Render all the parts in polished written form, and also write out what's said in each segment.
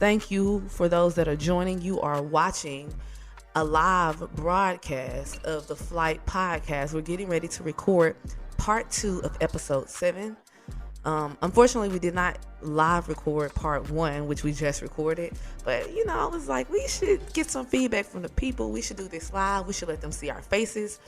Thank you for those that are joining. You are watching a live broadcast of the Flight Podcast. We're getting ready to record part 2 of episode 7. Unfortunately, we did not live record part 1, which we just recorded. But, I was like, we should get some feedback from the people. We should do this live. We should let them see our faces.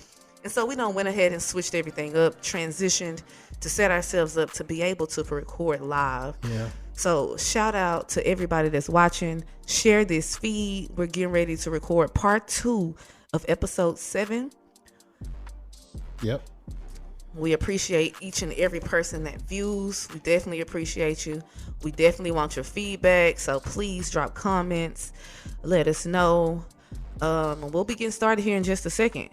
And so we went ahead and switched everything up, transitioned to set ourselves up to be able to record live. Yeah. So shout out to everybody that's watching. Share this feed. We're getting ready to record part 2 of episode 7. Yep. We appreciate each and every person that views. We definitely appreciate you. We definitely want your feedback. So please drop comments. Let us know. We'll be getting started here in just a second.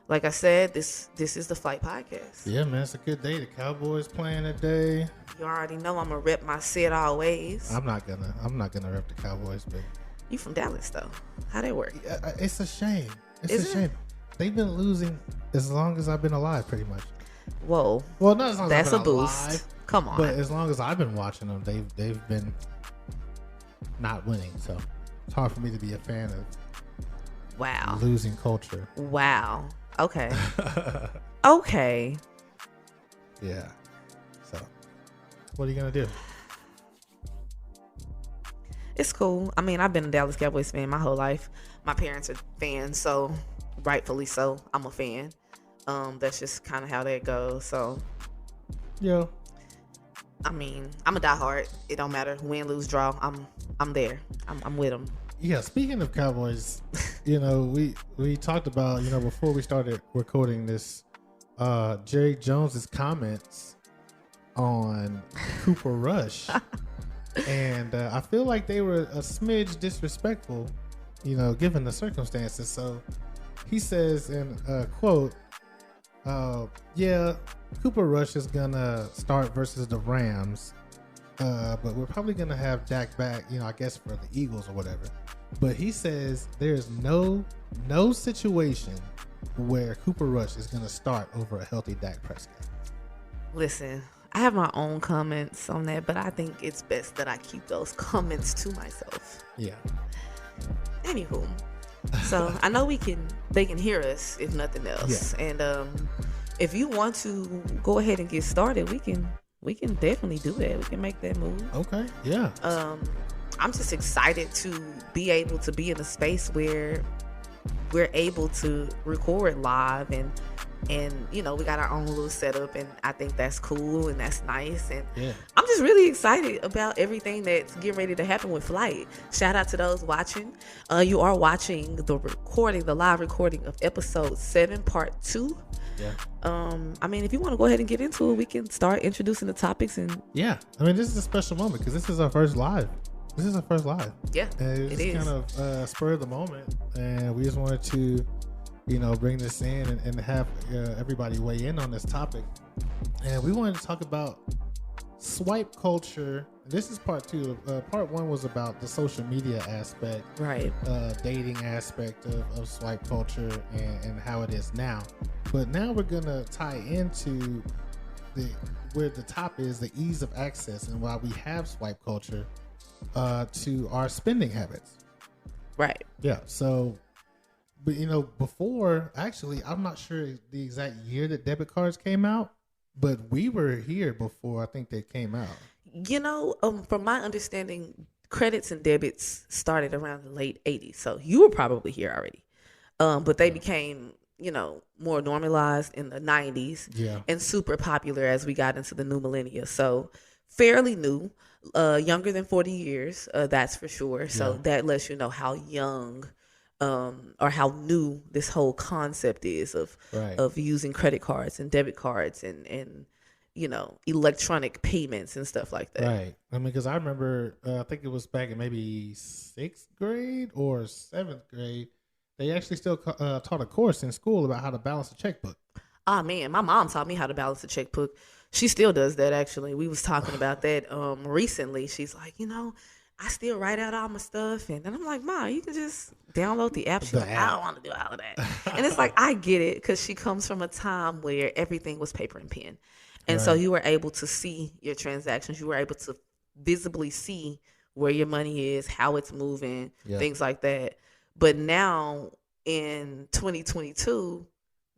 Like I said, this is the Flight Podcast. Yeah, man, it's a good day. The Cowboys playing today. You already know I'm gonna rep my Said Always. I'm not gonna rep the Cowboys, but You from Dallas though? How that work? yeah, it's a shame. Is a it? shame. They've been losing as long as I've been alive, pretty much. Whoa. Well, not as long That's as a I've been boost. alive, Come on. but as long as I've been watching them, they've been not winning. So it's hard for me to be a fan of Wow. losing culture. Wow. Okay. Okay. Yeah. So what are you gonna do? It's cool. I mean, I've been a Dallas Cowboys fan my whole life. My parents are fans, so rightfully so. I'm a fan. That's just kind of how that goes. So, Yeah. I mean, I'm a diehard. It don't matter win, lose, draw. I'm there. I'm with them. Yeah, speaking of Cowboys, we talked about, before we started recording this, Jerry Jones's comments on Cooper Rush. And I feel like they were a smidge disrespectful, given the circumstances. So he says in a quote, yeah, Cooper Rush is going to start versus the Rams. But we're probably going to have Dak back, I guess for the Eagles or whatever. But he says there's no situation where Cooper Rush is going to start over a healthy Dak Prescott. Listen, I have my own comments on that, but I think it's best that I keep those comments to myself. Yeah. Anywho, so I know they can hear us if nothing else. Yeah. And if you want to go ahead and get started, we can definitely do that. We can make that move. Okay. Yeah. I'm just excited to be able to be in a space where we're able to record live and we got our own little setup, and I think that's cool and that's nice. And Yeah. I'm just really excited about everything that's getting ready to happen with Flight. Shout out to those watching. You are watching the live recording of episode 7, part 2. Yeah. I mean, if you want to go ahead and get into it, we can start introducing the topics. And Yeah. I mean, this is a special moment because this is our first live. yeah, And it it's is. kind of spur of the moment, and we just wanted to, bring this in and have everybody weigh in on this topic. And we wanted to talk about swipe culture. This is part 2. Part 1 was about the social media aspect, Right. dating aspect of swipe culture and how it is now. But now we're gonna tie into where the top is the ease of access and why we have swipe culture to our spending habits. Right. Yeah. So, but before, actually, I'm not sure the exact year that debit cards came out, but we were here before I think they came out. From my understanding, credits and debits started around the late 80s. So you were probably here already. But they became, more normalized in the 90s. Yeah. And super popular as we got into the new millennia. So fairly new, younger than 40 years, that's for sure. So Yeah. that lets you know how young or how new this whole concept is of Right. of using credit cards and debit cards and electronic payments and stuff like that. Right. I mean, because I remember, I think it was back in maybe 6th grade or 7th grade, they actually still taught a course in school about how to balance a checkbook. Ah, man, my mom taught me how to balance a checkbook. She still does that, actually. We was talking about that recently. She's like, I still write out all my stuff. And then I'm like, Ma, you can just download the app. She's The like, app. I don't want to do all of that. And it's like, I get it, because she comes from a time where everything was paper and pen. And so Right. you were able to see your transactions. You were able to visibly see where your money is, how it's moving, Yeah. things like that. But now in 2022,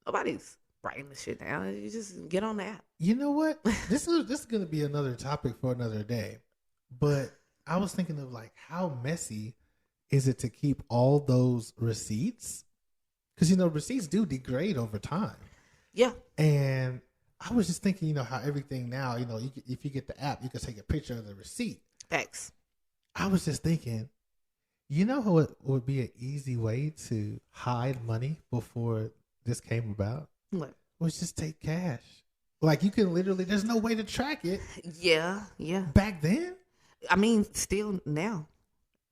nobody's writing the shit down. You just get on the app. You know what? This is going to be another topic for another day. But I was thinking of like how messy is it to keep all those receipts? Because receipts do degrade over time. Yeah. And I was just thinking, how everything now, if you get the app, you can take a picture of the receipt. Facts. I was just thinking, how it would be an easy way to hide money before this came about? What? Was just take cash. Like you can literally, there's no way to track it. Yeah. Back then? I mean, still now.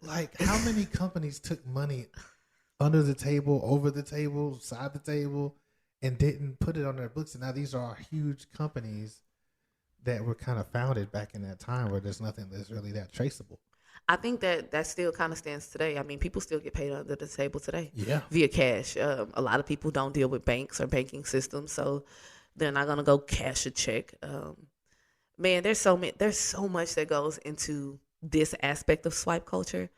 Like how many companies took money under the table, over the table, side the table, and didn't put it on their books? And now these are huge companies that were kind of founded back in that time where there's nothing that's really that traceable. I think that still kind of stands today. I mean, people still get paid under the table today. Yeah. Via cash. A lot of people don't deal with banks or banking systems, so they're not gonna go cash a check. Man, there's so much that goes into this aspect of swipe culture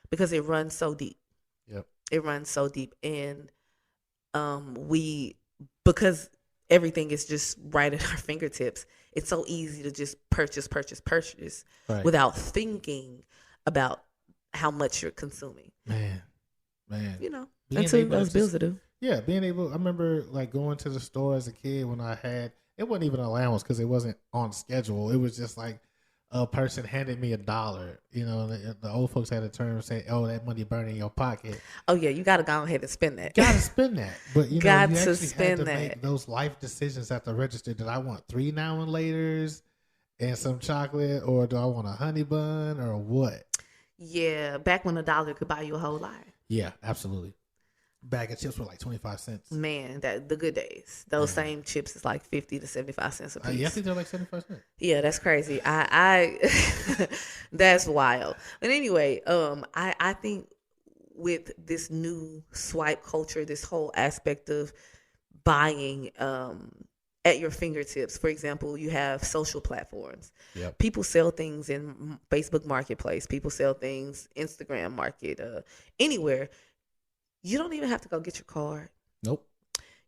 because it runs so deep. Yep. It runs so deep, and because everything is just right at our fingertips, it's so easy to just purchase right. without thinking about how much you're consuming. Man. Until those bills to do. Yeah, being able, I remember like going to the store as a kid when it wasn't even an allowance because it wasn't on schedule. It was just like a person handed me $1. The old folks had a term saying, "Oh, that money burning in your pocket." Oh yeah, you got to go ahead and spend that. Got to spend that, but you got to actually spend had to that. make those life decisions at the register. Did I want 3 now and laters and some chocolate, or do I want a honey bun, or what? Yeah, back when $1 could buy you a whole lot. Yeah, absolutely. Bag of chips were like 25 cents. Man, the good days. Those same chips is like 50 to 75 cents a piece. Yeah, I think they're like 75 cents. Yeah, that's crazy. I that's wild. But anyway, I think with this new swipe culture, this whole aspect of buying at your fingertips. For example, you have social platforms. Yep. People sell things in Facebook Marketplace. People sell things Instagram Market, anywhere. You don't even have to go get your card. Nope.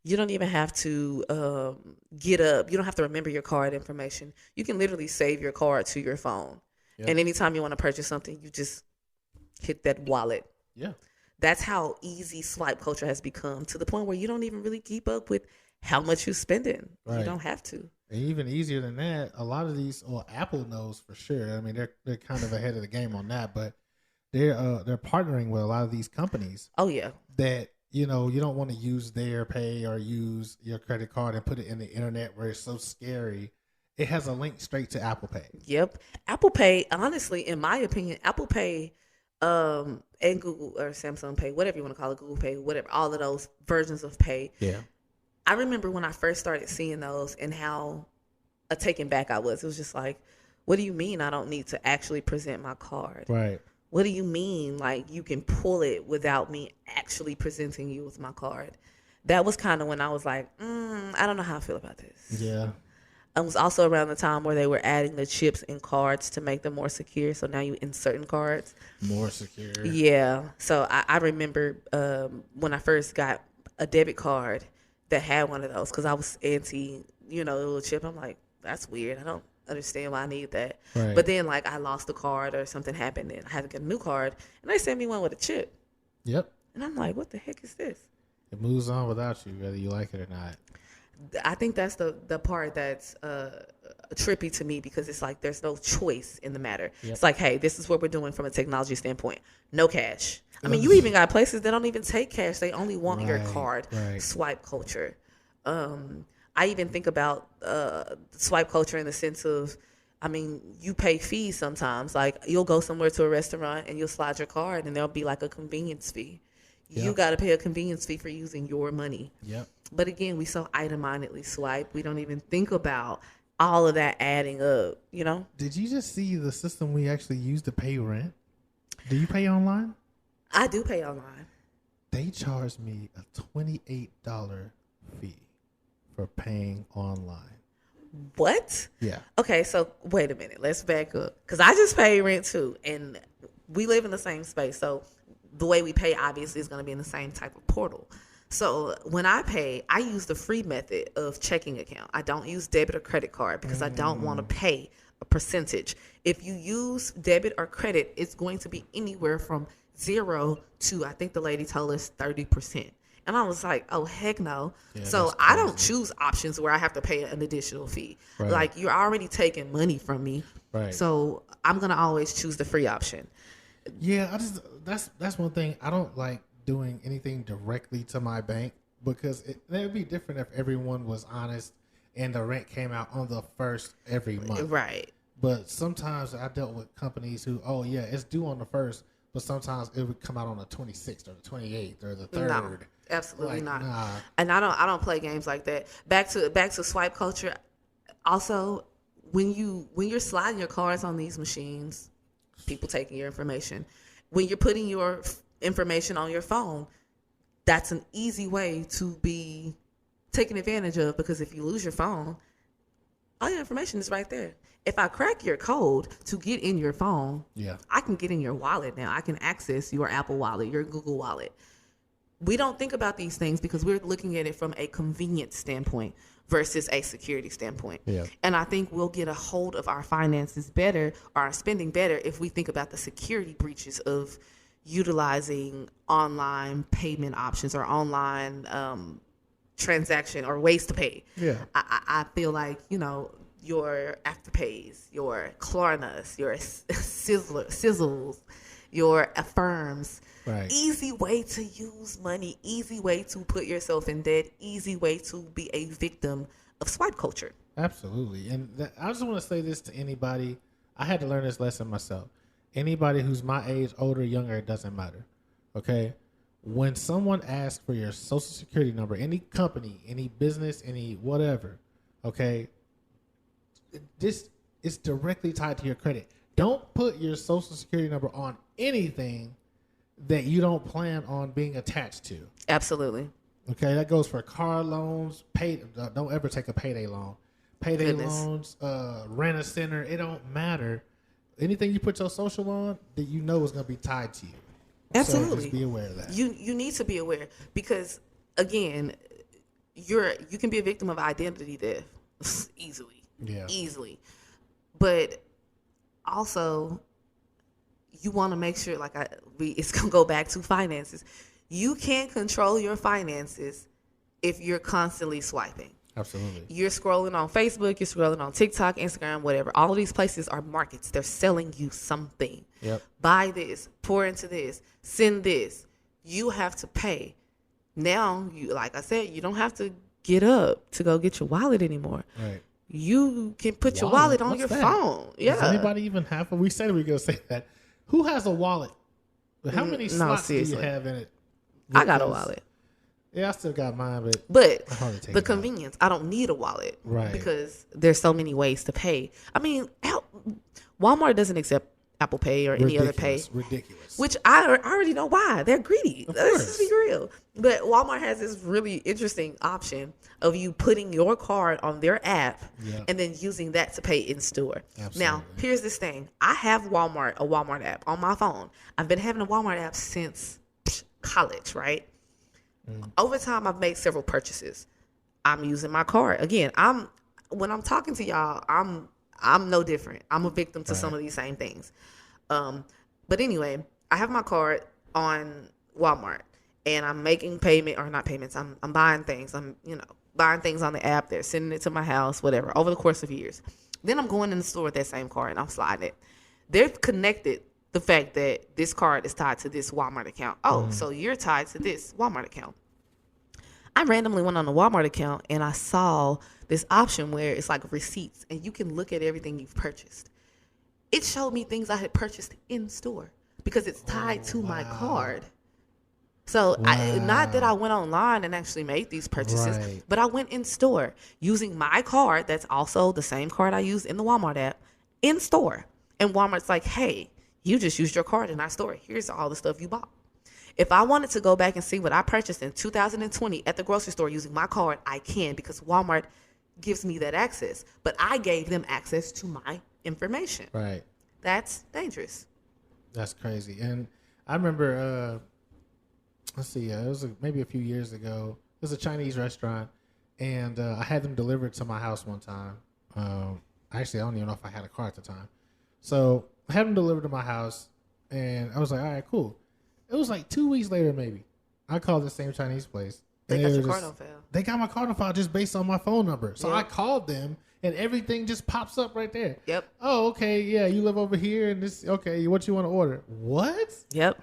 You don't even have to get up. You don't have to remember your card information. You can literally save your card to your phone. Yep. And anytime you want to purchase something, you just hit that wallet. Yeah. That's how easy swipe culture has become, to the point where you don't even really keep up with how much you're spending. Right. You don't have to. And even easier than that, a lot of these, Apple knows for sure. I mean, they're kind of ahead of the game on that, but they're partnering with a lot of these companies. Oh yeah. That you don't want to use their pay or use your credit card and put it in the internet where it's so scary. It has a link straight to Apple Pay. Yep. Apple Pay, honestly, in my opinion, Apple Pay and Google or Samsung Pay, whatever you want to call it, Google Pay, whatever, all of those versions of Pay. Yeah. I remember when I first started seeing those and how taken back I was. It was just like, what do you mean I don't need to actually present my card? Right. What do you mean, like, you can pull it without me actually presenting you with my card? That was kind of when I was like, I don't know how I feel about this. Yeah. It was also around the time where they were adding the chips in cards to make them more secure. So now you insert in cards. More secure. Yeah. So I remember when I first got a debit card that had one of those, because I was anti, the little chip. I'm like, that's weird. I don't understand why I need that. Right. But then I lost the card or something happened and I had to get a new card, and they sent me one with a chip. Yep. And I'm like, what the heck is this? It moves on without you, whether you like it or not. I think that's the part that's trippy to me, because it's like there's no choice in the matter. Yep. It's like, hey, this is what we're doing from a technology standpoint. No cash. I mean, you even got places that don't even take cash. They only want your card. Right. Swipe culture. I even think about swipe culture in the sense of, I mean, you pay fees sometimes. Like, you'll go somewhere to a restaurant and you'll slide your card and there'll be like a convenience fee. Yep. You got to pay a convenience fee for using your money. Yep. But again, we so item-mindedly swipe. We don't even think about all of that adding up, Did you just see the system we actually use to pay rent? Do you pay online? I do pay online. They charged me a $28 fee for paying online. What? Yeah. Okay, so wait a minute. Let's back up. Because I just paid rent too. And we live in the same space. So the way we pay obviously is going to be in the same type of portal. So when I pay, I use the free method of checking account. I don't use debit or credit card because I don't want to pay a percentage. If you use debit or credit, it's going to be anywhere from 0 to, I think the lady told us, 30%. And I was like, oh, heck no. Yeah, so I don't choose options where I have to pay an additional fee. Right. Like, you're already taking money from me. Right. So I'm going to always choose the free option. Yeah, that's one thing. I don't like doing anything directly to my bank because it would be different if everyone was honest and the rent came out on the first every month. Right. But sometimes I dealt with companies who, oh, yeah, it's due on the 1st, but sometimes it would come out on the 26th or the 28th or the 3rd. No. Absolutely not. Nah. And I don't play games like that. Back to swipe culture. Also, when you're sliding your cards on these machines, people taking your information. When you're putting your information on your phone, that's an easy way to be taken advantage of, because if you lose your phone, all your information is right there. If I crack your code to get in your phone, I can get in your wallet now. I can access your Apple Wallet, your Google Wallet. We don't think about these things because we're looking at it from a convenience standpoint versus a security standpoint. Yeah. And I think we'll get a hold of our finances better, or our spending better, if we think about the security breaches of utilizing online payment options or online transaction or ways to pay. Yeah. I feel like, your Afterpays, your Klarnas, your Sizzles, your Affirms. Right. Easy way to use money, easy way to put yourself in debt, easy way to be a victim of swipe culture. Absolutely. And I just want to say this to anybody. I had to learn this lesson myself. Anybody who's my age, older, younger, it doesn't matter. Okay? When someone asks for your social security number, any company, any business, any whatever, okay, this is directly tied to your credit. Don't put your social security number on anything that you don't plan on being attached to. Absolutely. Okay, that goes for car loans. Don't ever take a payday loan. Payday loans, rent a center. It don't matter. Anything you put your social on, that you know is going to be tied to you. Absolutely. So just be aware of that. You need to be aware because, again, you can be a victim of identity theft easily. Yeah. Easily. But also, you want to make sure, it's going to go back to finances. You can't control your finances if you're constantly swiping. Absolutely. You're scrolling on Facebook, you're scrolling on TikTok, Instagram, whatever. All of these places are markets. They're selling you something. Yep. Buy this, pour into this, send this. You have to pay. Now, like I said, you don't have to get up to go get your wallet anymore. Right. You can put your wallet on your phone. Yeah. Does anybody even have? We said we were going to say that. Who has a wallet? How many slots do you have in it? I got a wallet. Yeah, I still got mine, but the convenience, I don't need a wallet, right? Because there's so many ways to pay. I mean, Walmart doesn't accept Apple Pay or any other pay. Ridiculous. Which I already know why. They're greedy. Let's just be real. But Walmart has this really interesting option of you putting your card on their app and then using that to pay in store. Absolutely. Now, here's this thing. I have a Walmart app on my phone. I've been having a Walmart app since college, right? Over time, I've made several purchases. I'm using my card. Again, when I'm talking to y'all, I'm no different. I'm a victim to some of these same things. But anyway, I have my card on Walmart and I'm making not payments. I'm buying things. I'm, buying things on the app. They're sending it to my house, whatever, over the course of years. Then I'm going in the store with that same card and I'm sliding it. They've connected the fact that this card is tied to this Walmart account. So you're tied to this Walmart account. I randomly went on the Walmart account and I saw this option where it's like receipts and you can look at everything you've purchased. It showed me things I had purchased in store because it's tied to my card. So not that I went online and actually made these purchases, but I went in store using my card. That's also the same card I used in the Walmart app in store. And Walmart's like, hey, you just used your card in our store. Here's all the stuff you bought. If I wanted to go back and see what I purchased in 2020 at the grocery store using my card, I can because Walmart gives me that access, but I gave them access to my information. Right. That's dangerous. That's crazy. And I remember, let's see, it was maybe a few years ago. It was a Chinese restaurant, and I had them delivered to my house one time. Actually, I don't even know if I had a car at the time. So I had them delivered to my house, and I was like, all right, cool. It was like 2 weeks later, maybe. I called the same Chinese place. They got your card on file. They got my card on file just based on my phone number. So I called them, and everything just pops up right there. Yep. Oh, okay, yeah, you live over here, and this, okay, what you want to order? What? Yep.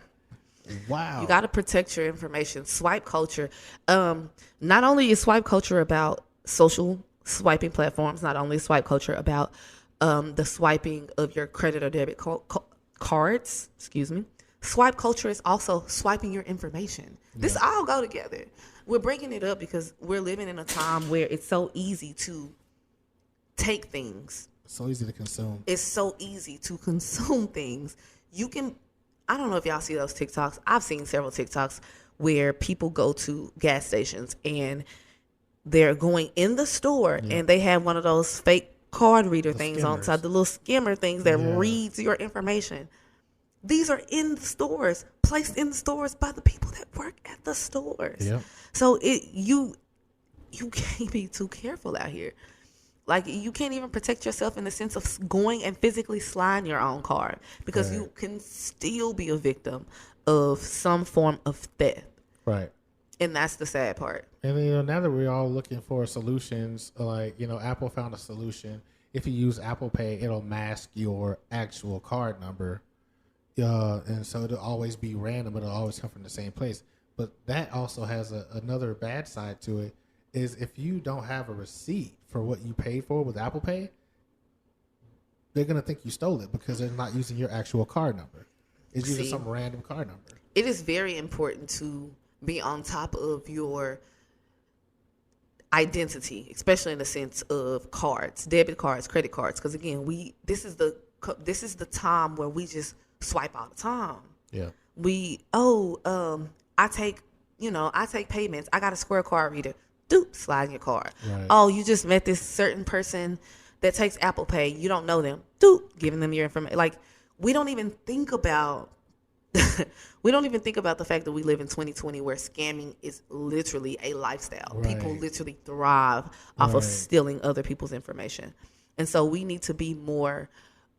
Wow. You got to protect your information. Swipe culture. Not only is swipe culture about social swiping platforms, not only is swipe culture about the swiping of your credit or debit cards, swipe culture is also swiping your information. This all go together. We're bringing it up because we're living in a time where it's so easy to take things. So easy to consume. It's so easy to consume things. You can, I don't know if y'all see those TikToks. I've seen several TikToks where people go to gas stations and they're going in the store and they have one of those fake card reader things on top, the little skimmer things that reads your information. These are in the stores, placed in the stores by the people that work at the stores. Yep. So you can't be too careful out here. Like, you can't even protect yourself in the sense of going and physically sliding your own card because you can still be a victim of some form of theft. Right. And that's the sad part. And now that we're all looking for solutions, like, Apple found a solution. If you use Apple Pay, it'll mask your actual card number. And so it'll always be random. It'll always come from the same place. But that also has another bad side to it, is if you don't have a receipt for what you paid for with Apple Pay, they're going to think you stole it because they're not using your actual card number. It's using some random card number. It is very important to be on top of your identity, especially in the sense of cards, debit cards, credit cards. Because again, this is the time where we just swipe all the time. Yeah. I take payments. I got a Square card reader. Doop, slide in your card. Right. Oh, you just met this certain person that takes Apple Pay. You don't know them. Doop, giving them your information. Like, we don't even think about the fact that we live in 2020 where scamming is literally a lifestyle. Right. People literally thrive off of stealing other people's information. And so we need to be more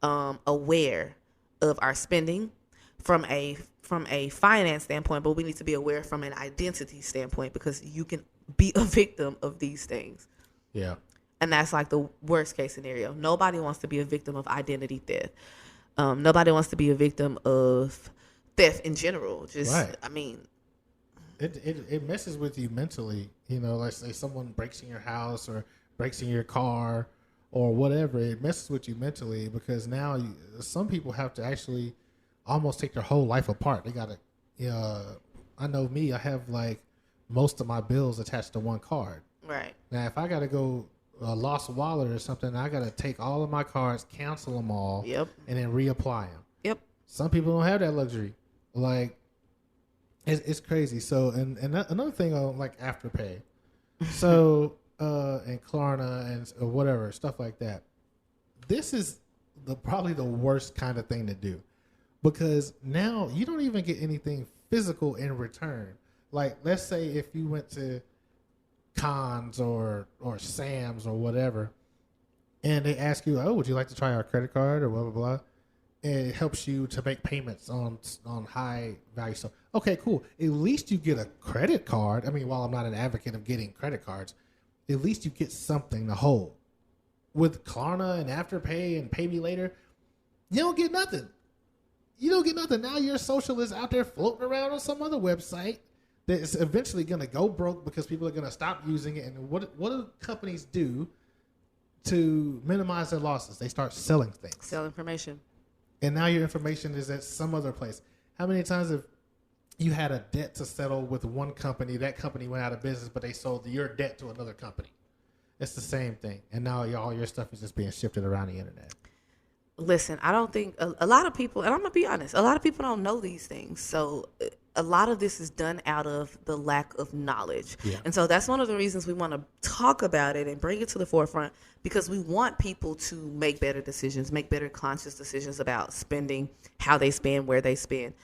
aware of our spending from a finance standpoint, but we need to be aware from an identity standpoint because you can be a victim of these things. Yeah. And that's like the worst case scenario. Nobody wants to be a victim of identity theft. Nobody wants to be a victim of theft in general. Just, right. I mean, it messes with you mentally. Like say someone breaks in your house or breaks in your car or whatever. It messes with you mentally because now some people have to actually almost take their whole life apart. They got to, I know me, I have like most of my bills attached to one card. right. Now, if I got to go a lost wallet or something, I got to take all of my cards, cancel them all, Yep. and then reapply them. Yep. Some people don't have that luxury. Like, it's crazy. So, and another thing on like Afterpay, so and Klarna and whatever stuff like that. This is probably the worst kind of thing to do because now you don't even get anything physical in return. Like, let's say if you went to Conn's or Sam's or whatever, and they ask you, "Oh, would you like to try our credit card?" or blah blah blah. And it helps you to make payments on high value stuff. Okay, cool. At least you get a credit card. I mean, while I'm not an advocate of getting credit cards, at least you get something to hold. With Klarna and Afterpay and Pay Me Later, you don't get nothing. You don't get nothing. Now your social is out there floating around on some other website that's eventually going to go broke because people are going to stop using it. And what do companies do to minimize their losses? They start selling things. Sell information. And now your information is at some other place. How many times have you had a debt to settle with one company, that company went out of business, but they sold your debt to another company? It's the same thing. And now all your stuff is just being shifted around the internet. Listen, I don't think a lot of people, and I'm going to be honest, a lot of people don't know these things. So a lot of this is done out of the lack of knowledge. Yeah. And so that's one of the reasons we want to talk about it and bring it to the forefront, because we want people to make better decisions, make better conscious decisions about spending, how they spend, where they spend.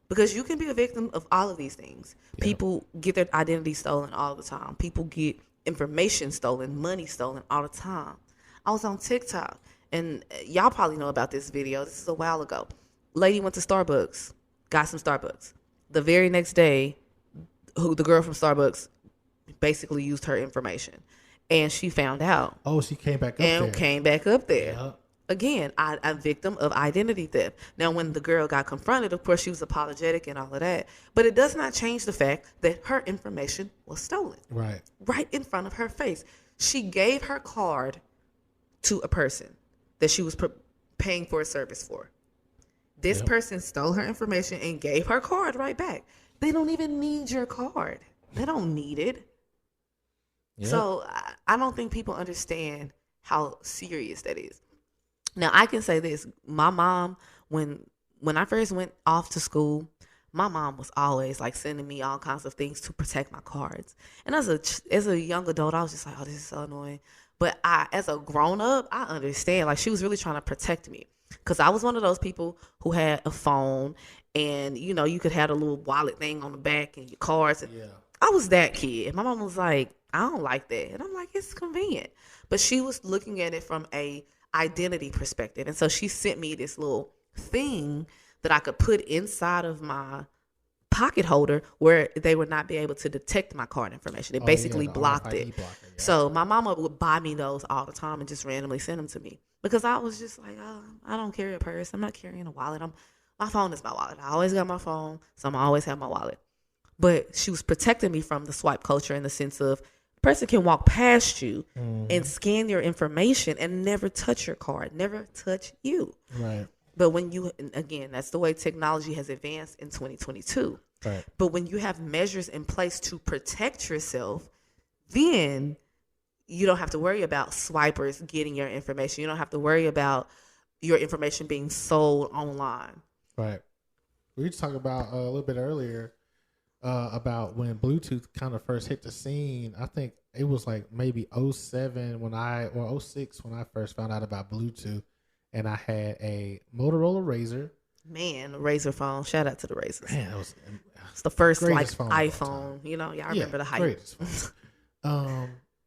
Because you can be a victim of all of these things. Yep. People get their identity stolen all the time. People get information stolen, money stolen all the time. I was on TikTok, and y'all probably know about this video. This is a while ago. Lady went to Starbucks, got some Starbucks. The very next day, the girl from Starbucks basically used her information, and she found out. Oh, she came back up there. Yeah. Again, a victim of identity theft. Now, when the girl got confronted, of course, she was apologetic and all of that. But it does not change the fact that her information was stolen. Right. Right in front of her face. She gave her card to a person that she was paying for a service for. This person stole her information and gave her card right back. They don't even need your card. They don't need it. Yep. So I don't think people understand how serious that is. Now, I can say this. My mom, when I first went off to school, my mom was always like sending me all kinds of things to protect my cards. And as a young adult, I was just like, oh, this is so annoying. But as a grown up, I understand. Like, she was really trying to protect me, because I was one of those people who had a phone, and you could have a little wallet thing on the back and your cards. And I was that kid. My mom was like, I don't like that. And I'm like, it's convenient. But she was looking at it from a identity perspective. And so she sent me this little thing that I could put inside of my pocket holder where they would not be able to detect my card information. It basically blocked it. So my mama would buy me those all the time and just randomly send them to me, because I was just like, oh, I don't carry a purse. I'm not carrying a wallet. My phone is my wallet. I always got my phone, so I'm always have my wallet. But she was protecting me from the swipe culture, in the sense of, a person can walk past you and scan your information and never touch your card, never touch you. Right. But again, that's the way technology has advanced in 2022. Right. But when you have measures in place to protect yourself, then you don't have to worry about swipers getting your information. You don't have to worry about your information being sold online. Right. We talked about a little bit earlier about when Bluetooth kind of first hit the scene. I think it was like maybe 07 or 06 when I first found out about Bluetooth, and I had a Motorola Razr. Man, a Razr phone. Shout out to the Razrs. Man, it's the first phone iPhone. Y'all remember the hype.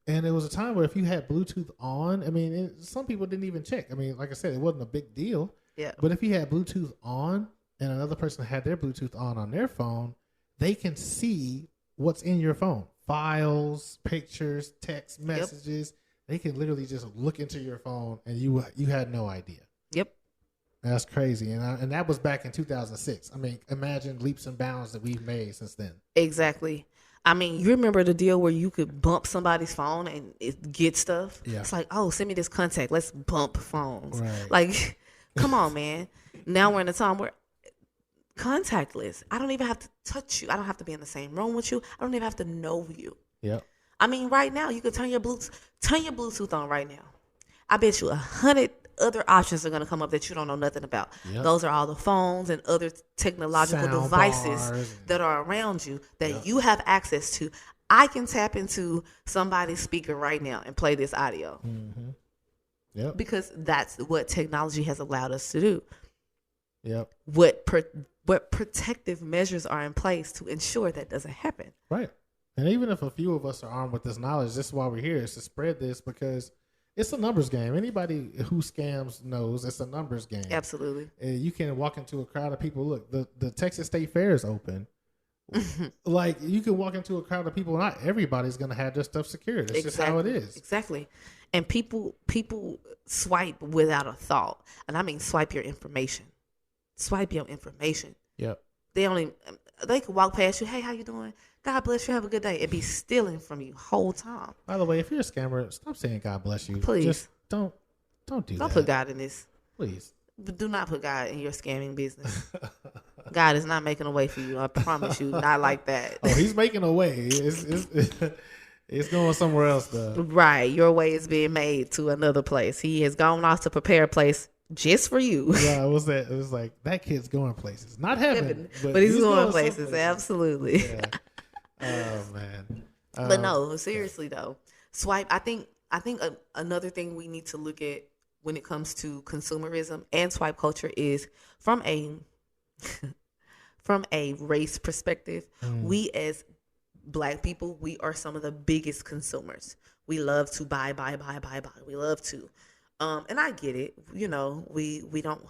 And it was a time where if you had Bluetooth on, I mean, some people didn't even check. I mean, like I said, it wasn't a big deal. Yeah. But if you had Bluetooth on and another person had their Bluetooth on their phone, they can see what's in your phone. Files, pictures, text messages. Yep. They can literally just look into your phone, and you had no idea. Yep. That's crazy. And that was back in 2006. I mean, imagine leaps and bounds that we've made since then. Exactly. I mean, you remember the deal where you could bump somebody's phone and it get stuff? Yeah. It's like, oh, send me this contact. Let's bump phones. Right. Like, come on, man. Now we're in a time where contactless. I don't even have to touch you. I don't have to be in the same room with you. I don't even have to know you. Yep. I mean, right now you can turn your Bluetooth on right now. I bet you 100 other options are going to come up that you don't know nothing about. Yep. Those are all the phones and other technological devices that are around you that you have access to. I can tap into somebody's speaker right now and play this audio. Mm-hmm. Yep. Because that's what technology has allowed us to do. Yep. What protective measures are in place to ensure that doesn't happen? Right. And even if a few of us are armed with this knowledge, this is why we're here, is to spread this, because it's a numbers game. Anybody who scams knows it's a numbers game. Absolutely. You can walk into a crowd of people. Look, the Texas State Fair is open. Like, you can walk into a crowd of people. Not everybody's going to have their stuff secured. It's just how it is. Exactly. And people swipe without a thought. And I mean swipe your information. Swipe your information. Yep. They could walk past you. Hey, how you doing? God bless you. Have a good day. And be stealing from you whole time. By the way, if you're a scammer, stop saying God bless you. Please. Just don't do that. Don't put God in this. Please. Do not put God in your scamming business. God is not making a way for you. I promise you. Not like that. Oh, he's making a way. It's going somewhere else, though. Right. Your way is being made to another place. He has gone off to prepare a place just for you. Yeah, it was like that kid's going places, not heaven, but he's going places. places. Absolutely. Yeah. Oh man. But no, seriously though, swipe. I think another thing we need to look at when it comes to consumerism and swipe culture is from a race perspective. We as Black people, we are some of the biggest consumers. We love to buy. We love to, and I get it. You know, we don't.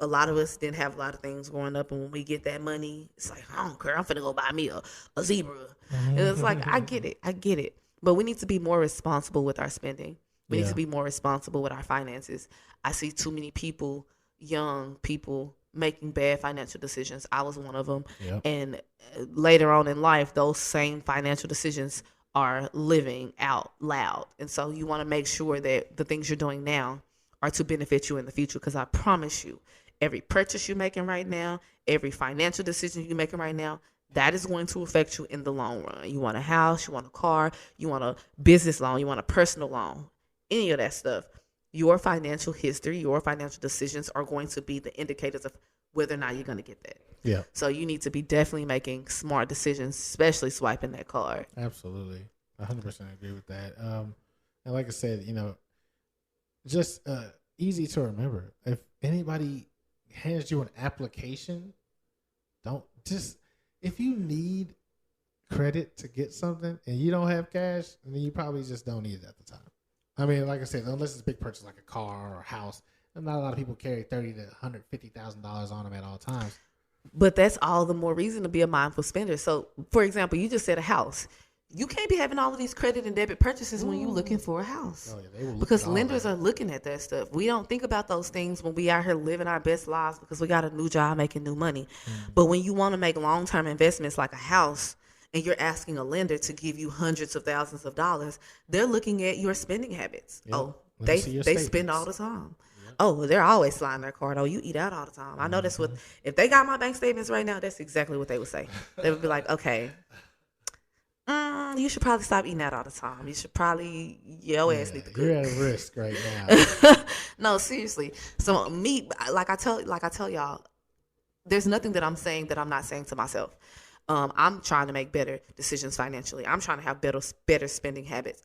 A lot of us didn't have a lot of things growing up, and when we get that money, it's like, I don't care. I'm finna go buy me a zebra. And it's like, I get it. But we need to be more responsible with our spending. We need to be more responsible with our finances. I see too many people, young people, making bad financial decisions. I was one of them. Yep. And later on in life, those same financial decisions are living out loud. And so you want to make sure that the things you're doing now are to benefit you in the future. Because I promise you, every purchase you're making right now, every financial decision you're making right now, that is going to affect you in the long run. You want a house, you want a car, you want a business loan, you want a personal loan, any of that stuff. Your financial history, your financial decisions are going to be the indicators of whether or not you're going to get that. Yeah. So you need to be definitely making smart decisions, especially swiping that card. Absolutely. 100% agree with that. And like I said, just easy to remember. If anybody hands you an application, if you need credit to get something and you don't have cash, then you probably just don't need it at the time. I mean, like I said, unless it's a big purchase like a car or a house, and not a lot of people carry $30,000 to $150,000 on them at all times. But that's all the more reason to be a mindful spender. So, for example, you just said a house. You can't be having all of these credit and debit purchases when you're looking for a house. Oh, yeah, because lenders are looking at that stuff. We don't think about those things when we out here living our best lives because we got a new job making new money. But when you want to make long-term investments like a house and you're asking a lender to give you hundreds of thousands of dollars, they're looking at your spending habits. Yep. Oh, they spend all the time. Yep. Oh, they're always sliding their card. Oh, you eat out all the time. I know that's what, if they got my bank statements right now, that's exactly what they would say. They would be like, okay, you should probably stop eating out all the time. You should probably, your ass need to cook. You're at a risk right now. No, seriously. So me, like I tell y'all, there's nothing that I'm saying that I'm not saying to myself. I'm trying to make better decisions financially. I'm trying to have better spending habits.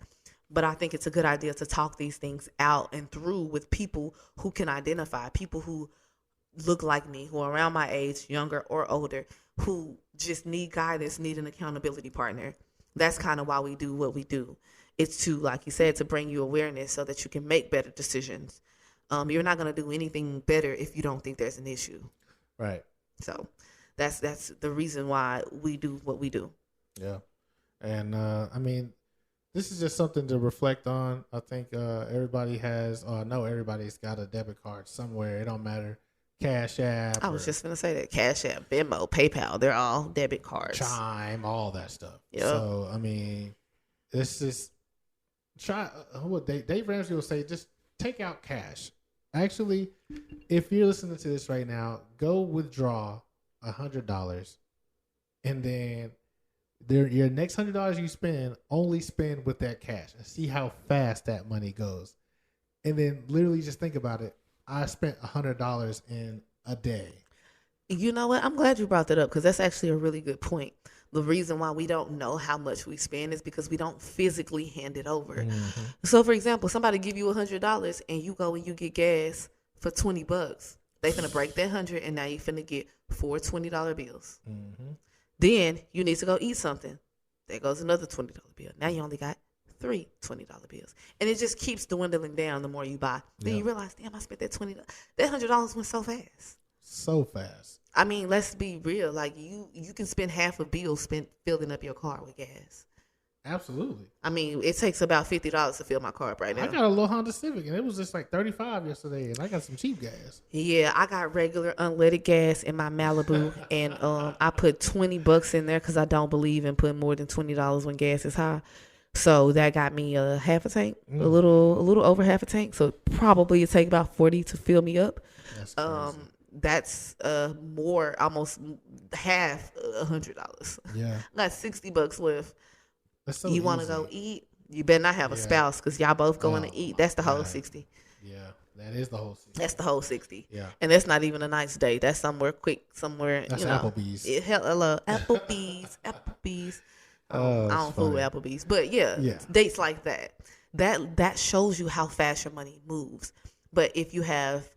But I think it's a good idea to talk these things out and through with people who can identify, people who look like me, who are around my age, younger or older, who just need guidance, need an accountability partner. That's kind of why we do what we do. It's to, like you said, to bring you awareness so that you can make better decisions. You're not going to do anything better if you don't think there's an issue. Right. So that's the reason why we do what we do. Yeah. And I mean, this is just something to reflect on. I think everybody's got a debit card somewhere. It don't matter. Cash App. I was just going to say that. Cash App, Venmo, PayPal, they're all debit cards. Chime, all that stuff. Yep. So, I mean, it's just Dave Ramsey will say, just take out cash. Actually, if you're listening to this right now, go withdraw $100 and then your next $100 you spend, only spend with that cash and see how fast that money goes. And then literally just think about it. I spent $100 in a day. You know what? I'm glad you brought that up because that's actually a really good point. The reason why we don't know how much we spend is because we don't physically hand it over. Mm-hmm. So, for example, somebody give you $100 and you go and you get gas for $20. They finna break that 100 and now you finna get 4 $20 bills. Mm-hmm. Then you need to go eat something. There goes another $20 bill. Now you only got 3 $20 bills. And it just keeps dwindling down the more you buy. Then you realize, damn, I spent that $20. That $100 went so fast. So fast. I mean, let's be real. Like you can spend half a bill spent filling up your car with gas. Absolutely. I mean, it takes about $50 to fill my car up right now. I got a little Honda Civic and it was just like $35 yesterday, and I got some cheap gas. Yeah, I got regular unleaded gas in my Malibu, and I put $20 in there because I don't believe in putting more than $20 when gas is high. So that got me a half a tank, a little over half a tank. So probably it take about 40 to fill me up. That's crazy. That's more, almost half $100. Yeah, I got $60 left. That's so you want to go eat? You better not have a spouse because y'all both going to eat. That's the whole 60. Yeah, that is the whole 60. That's the whole 60. Yeah. And that's not even a nice day. That's somewhere quick, somewhere, That's you know. Applebee's. Hello, Applebee's. Oh, I it's don't fool with funny. Applebee's. But yeah, Yeah. dates like that. That shows you how fast your money moves. But if you have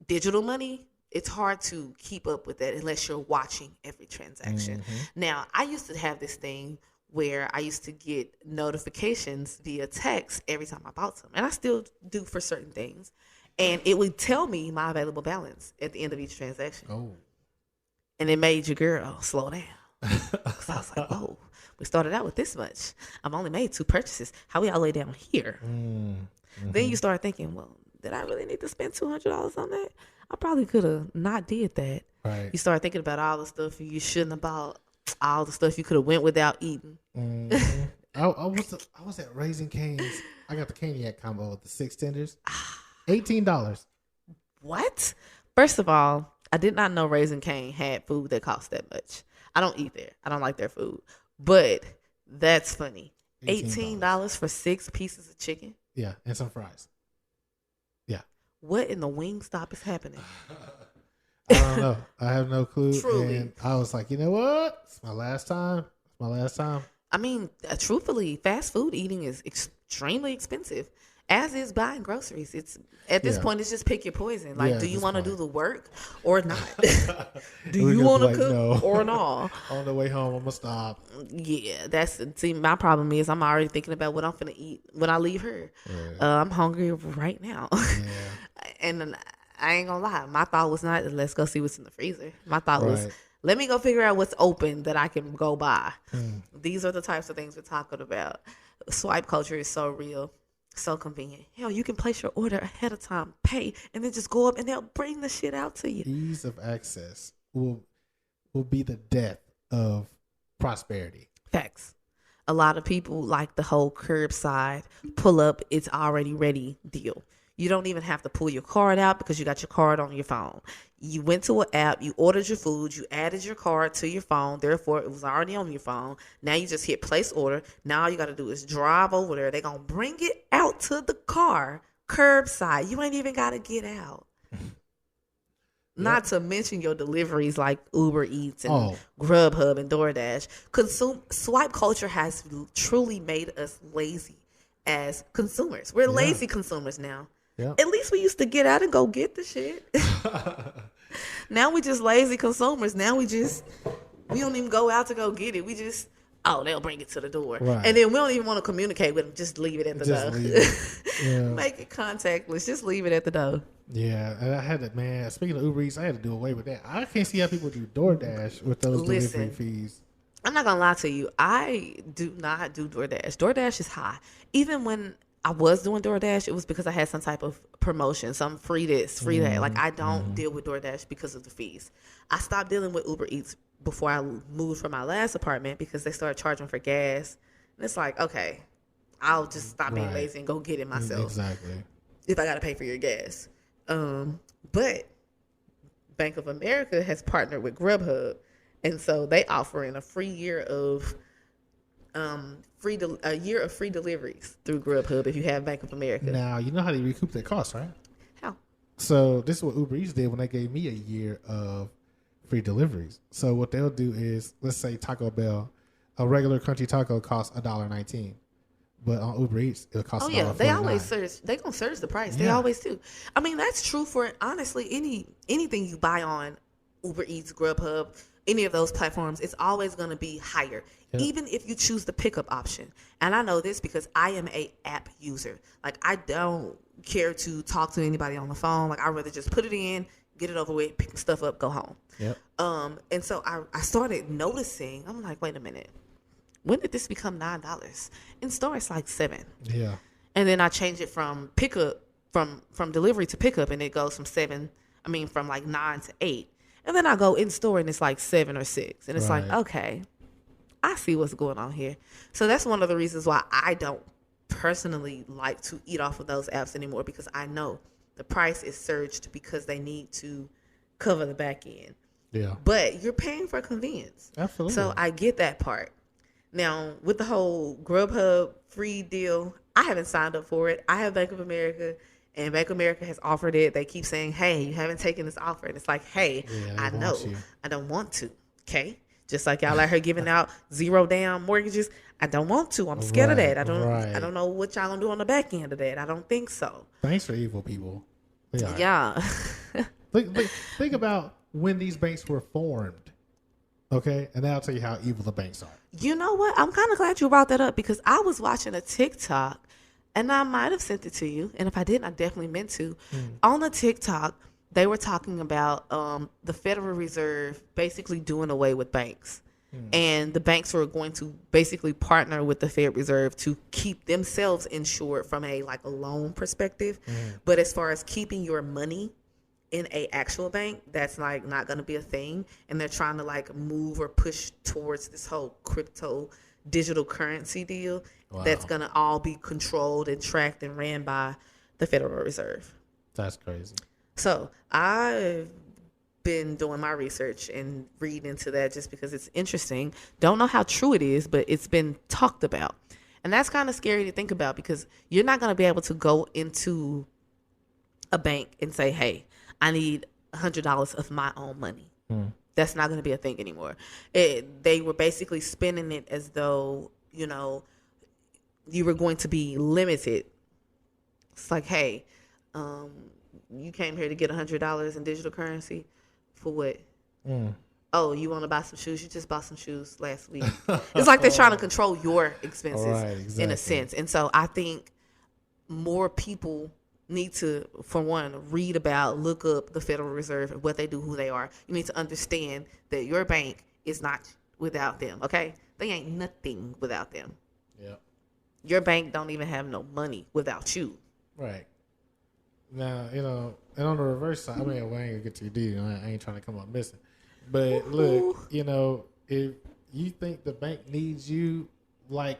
digital money, it's hard to keep up with that unless you're watching every transaction. Now, I used to have this thing where I used to get notifications via text every time I bought something. And I still do for certain things. And it would tell me my available balance at the end of each transaction. Oh. And it made your girl slow down. So I was like, whoa, we started out with this much. I've only made 2 purchases. How we all lay down here? Then you start thinking, well, did I really need to spend $200 on that? I probably could have not did that. Right. You start thinking about all the stuff you shouldn't have bought, all the stuff you could have went without eating. I was at Raising Cane's. I got the Caniac combo with the 6 tenders. $18. What? First of all, I did not know Raising Cane had food that cost that much. I don't eat there. I don't like their food. But that's funny. $18 for 6 pieces of chicken? Yeah, and some fries. Yeah. What in the Wingstop is happening? I don't know. I have no clue. Truly. And I was like, you know what? It's my last time. I mean, truthfully, fast food eating is extremely expensive, as is buying groceries. It's at this point, it's just pick your poison. Like, do you want to do the work or not? Do you want to cook or not? On the way home, I'm gonna stop. Yeah, see. My problem is I'm already thinking about what I'm gonna eat when I leave her. Yeah. I'm hungry right now, and I ain't gonna lie. My thought was not let's go see what's in the freezer. My thought was let me go figure out what's open that I can go buy. These are the types of things we're talking about. Swipe culture is so real. So convenient. Hell, you can place your order ahead of time, pay, and then just go up and they'll bring the shit out to you. Ease of access will be the death of prosperity. Facts. A lot of people like the whole curbside, pull up, it's already ready deal. You don't even have to pull your card out because you got your card on your phone. You went to an app, you ordered your food, you added your card to your phone, therefore it was already on your phone. Now you just hit place order. Now all you got to do is drive over there. They're going to bring it out to the car, curbside. You ain't even got to get out. Not to mention your deliveries like Uber Eats and Grubhub and DoorDash. Swipe culture has truly made us lazy as consumers. We're lazy consumers now. Yep. At least we used to get out and go get the shit. Now we just lazy consumers. Now we don't even go out to go get it. We just, they'll bring it to the door. Right. And then we don't even want to communicate with them. Just leave it at the door. Make it contactless. Just leave it at the door. Yeah. And I had to, man, speaking of Uber Eats, I had to do away with that. I can't see how people do DoorDash with those delivery fees. I'm not going to lie to you. I do not do DoorDash. DoorDash is high. Even when I was doing DoorDash, it was because I had some type of promotion, some free this, free that. Like, I don't deal with DoorDash because of the fees. I stopped dealing with Uber Eats before I moved from my last apartment because they started charging for gas. And it's like, okay, I'll just stop being lazy and go get it myself. Exactly. If I got to pay for your gas. But Bank of America has partnered with Grubhub. And so they offering a free year of free deliveries through Grubhub if you have Bank of America. Now, you know how they recoup their costs, right? How? So this is what Uber Eats did when they gave me a year of free deliveries. So what they'll do is, let's say Taco Bell, a regular crunchy taco costs $1.19. But on Uber Eats, it'll cost $1.49. They always surge. They gonna surge the price. They always do. I mean, that's true for honestly anything you buy on Uber Eats, Grubhub, any of those platforms. It's always gonna be higher, even if you choose the pickup option. And I know this because I am a app user. Like, I don't care to talk to anybody on the phone. Like, I'd rather just put it in, get it over with, pick stuff up, go home. Yep. And so I started noticing. I'm like, wait a minute. When did this become $9? In store, it's like $7. Yeah. And then I changed it from pickup, from delivery to pickup, and it goes from like 9 to 8. And then I go in store and it's like 7 or 6. And it's like, okay, I see what's going on here. So that's one of the reasons why I don't personally like to eat off of those apps anymore, because I know the price is surged because they need to cover the back end. Yeah. But you're paying for convenience. Absolutely. So I get that part. Now, with the whole Grubhub free deal, I haven't signed up for it. I have Bank of America. And Bank of America has offered it. They keep saying, hey, you haven't taken this offer. And it's like, hey, I know. I don't want to. Okay? Just like y'all like her giving out 0 down mortgages. I don't want to. I'm scared of that. I don't know what y'all gonna do on the back end of that. I don't think so. Banks are evil people. Yeah. Think about when these banks were formed. Okay? And I'll tell you how evil the banks are. You know what? I'm kind of glad you brought that up because I was watching a TikTok and I might have sent it to you. And if I didn't, I definitely meant to. On the TikTok, they were talking about the Federal Reserve basically doing away with banks. And the banks were going to basically partner with the Fed Reserve to keep themselves insured from a loan perspective. But as far as keeping your money in a actual bank, that's not going to be a thing. And they're trying to move or push towards this whole crypto digital currency deal. Wow. That's going to all be controlled and tracked and ran by the Federal Reserve. That's crazy. So I've been doing my research and reading into that just because it's interesting. Don't know how true it is, but it's been talked about. And that's kind of scary to think about because you're not going to be able to go into a bank and say, hey, I need $100 of my own money. That's not going to be a thing anymore. They were basically spinning it as though, you were going to be limited. It's like, hey, you came here to get $100 in digital currency for what? Oh, you want to buy some shoes? You just bought some shoes last week. It's like they're trying to control your expenses in a sense. And so I think more people need to, for one, read about, look up the Federal Reserve, what they do, who they are. You need to understand that your bank is not without them, okay? They ain't nothing without them. Yep. Your bank don't even have no money without you. Right. Now, and on the reverse side, I mean, I ain't gonna get too deep. I ain't trying to come up missing. But look, if you think the bank needs you like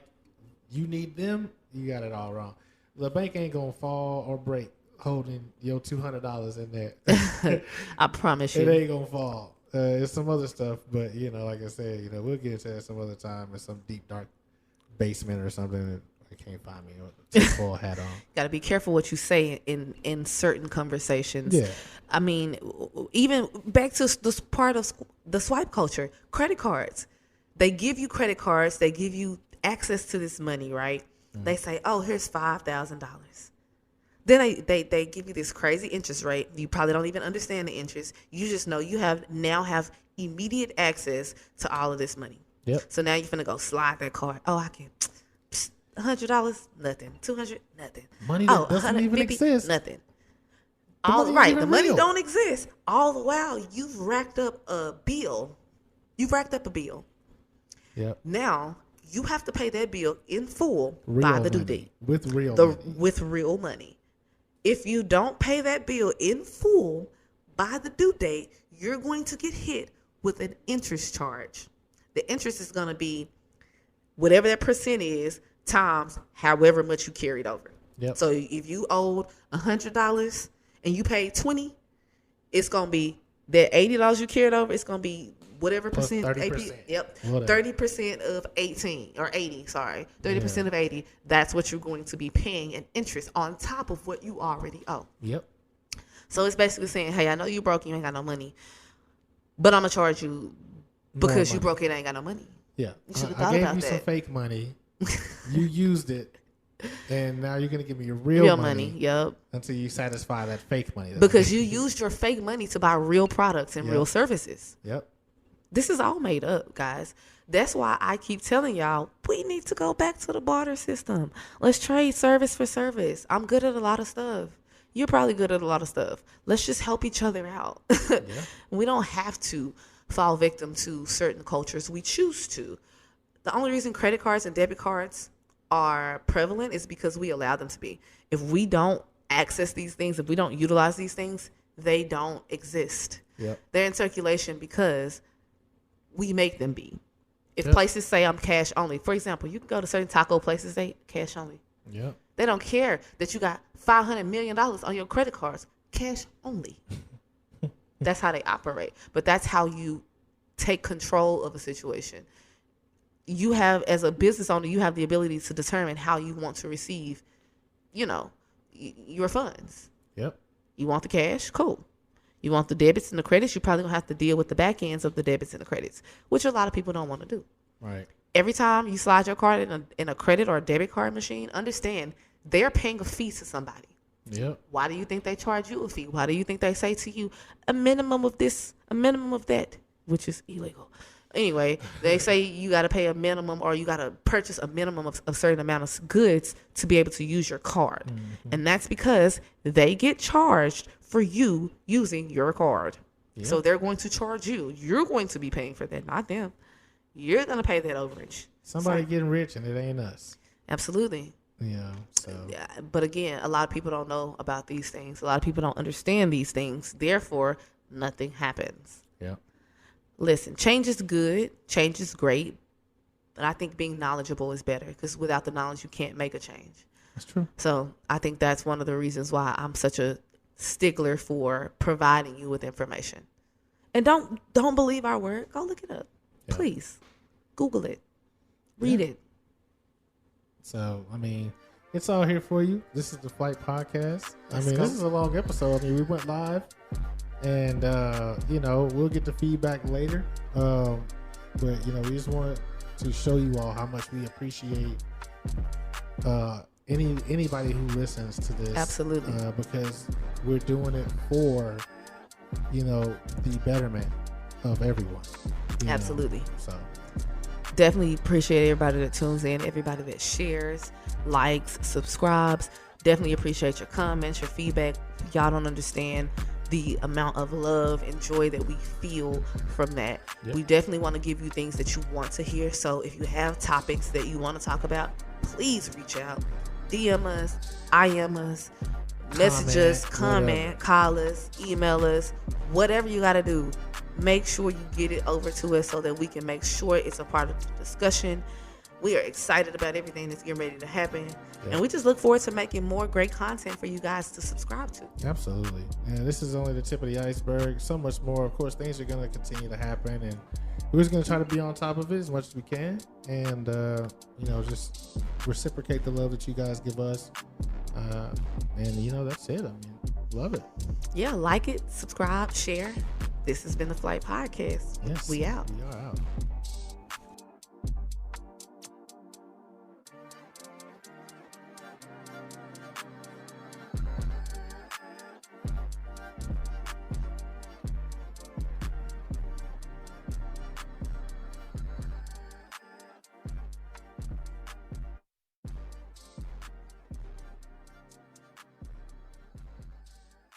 you need them, you got it all wrong. The bank ain't gonna fall or break holding your $200 in there. I promise you. It ain't gonna fall. It's some other stuff, but like I said, we'll get into that some other time in some deep dark basement or something that I can't find me with a full hat on. Got to be careful what you say in certain conversations. Yeah. I mean, even back to this part of the swipe culture, credit cards. They give you credit cards. They give you access to this money, right? They say, oh, here's $5,000. Then they give you this crazy interest rate. You probably don't even understand the interest. You just know you now have immediate access to all of this money. Yep. So now you're finna go slide that card. Oh, I can. $100, nothing. $200, nothing. Money that doesn't even exist. Nothing. The money don't exist. All the while you've racked up a bill. Yep. Now you have to pay that bill in full by the due date. With real money. With real money. If you don't pay that bill in full by the due date, you're going to get hit with an interest charge. The interest is going to be whatever that percent is times however much you carried over. Yep. So if you owed $100 and you paid $20, it's going to be that $80 you carried over. It's going to be whatever plus percent. 30%. Yep. Whatever. 30% of 18 or 80. Sorry, 30% of 80. That's what you're going to be paying in interest on top of what you already owe. Yep. So it's basically saying, hey, I know you broke, you ain't got no money, but I'm gonna charge you because you broke it, ain't got no money. Yeah. You should have I thought gave about you that. some fake money. You used it. And now you're going to give me your real money. Yep. Until you satisfy that fake money. Because you used your fake money to buy real products and real services. Yep. This is all made up, guys. That's why I keep telling y'all, we need to go back to the barter system. Let's trade service for service. I'm good at a lot of stuff. You're probably good at a lot of stuff. Let's just help each other out. Yeah. We don't have to fall victim to certain cultures. We choose to. The only reason credit cards and debit cards are prevalent is because we allow them to be. If we don't access these things, if we don't utilize these things, they don't exist. Yep. They're in circulation because we make them be. If places say I'm cash only, for example, you can go to certain taco places, they cash only. Yep. They don't care that you got $500 million on your credit cards, cash only. That's how they operate. But that's how you take control of a situation. You have, as a business owner, you have the ability to determine how you want to receive, your funds. Yep. You want the cash? Cool. You want the debits and the credits? You probably gonna have to deal with the back ends of the debits and the credits, which a lot of people don't want to do. Right. Every time you slide your card in a credit or a debit card machine, understand they're paying a fee to somebody. Yep. Why do you think they charge you a fee? Why do you think they say to you a minimum of this, a minimum of that, which is illegal? Anyway, they say you got to pay a minimum, or you got to purchase a minimum of a certain amount of goods to be able to use your card. Mm-hmm. And that's because they get charged for you using your card. Yep. So they're going to charge you. You're going to be paying for that, not them. You're going to pay that overage. Somebody getting rich, and it ain't us. Absolutely. Yeah. So. Yeah, but again, a lot of people don't know about these things. A lot of people don't understand these things. Therefore, nothing happens. Yeah. Listen, change is good. Change is great. But I think being knowledgeable is better, because without the knowledge, you can't make a change. That's true. So I think that's one of the reasons why I'm such a stickler for providing you with information. And don't believe our word. Go look it up. Yeah. Please. Google it. Read it. So, I mean, it's all here for you. This is the Flight Podcast. Let's go. go. This is a long episode. I mean, we went live. And, we'll get the feedback later. But, we just want to show you all how much we appreciate anybody who listens to this. Absolutely. Because we're doing it for, the betterment of everyone. Absolutely. So definitely appreciate everybody that tunes in, everybody that shares, likes, subscribes. Definitely appreciate your comments, your feedback. Y'all don't understand the amount of love and joy that we feel from that. Yep. We definitely want to give you things that you want to hear. So if you have topics that you want to talk about, please reach out. DM us, IM us, message us, comment, call us, email us, whatever you got to do. Make sure you get it over to us so that we can make sure it's a part of the discussion. We are excited about everything that's getting ready to happen. Yeah. And we just look forward to making more great content for you guys to subscribe to. Absolutely. And this is only the tip of the iceberg. So much more. Of course, things are going to continue to happen. And we're just going to try to be on top of it as much as we can. And, just reciprocate the love that you guys give us. And, that's it. I mean, love it. Yeah, like it, subscribe, share. This has been the Flight Podcast. Yes. We out. We are out.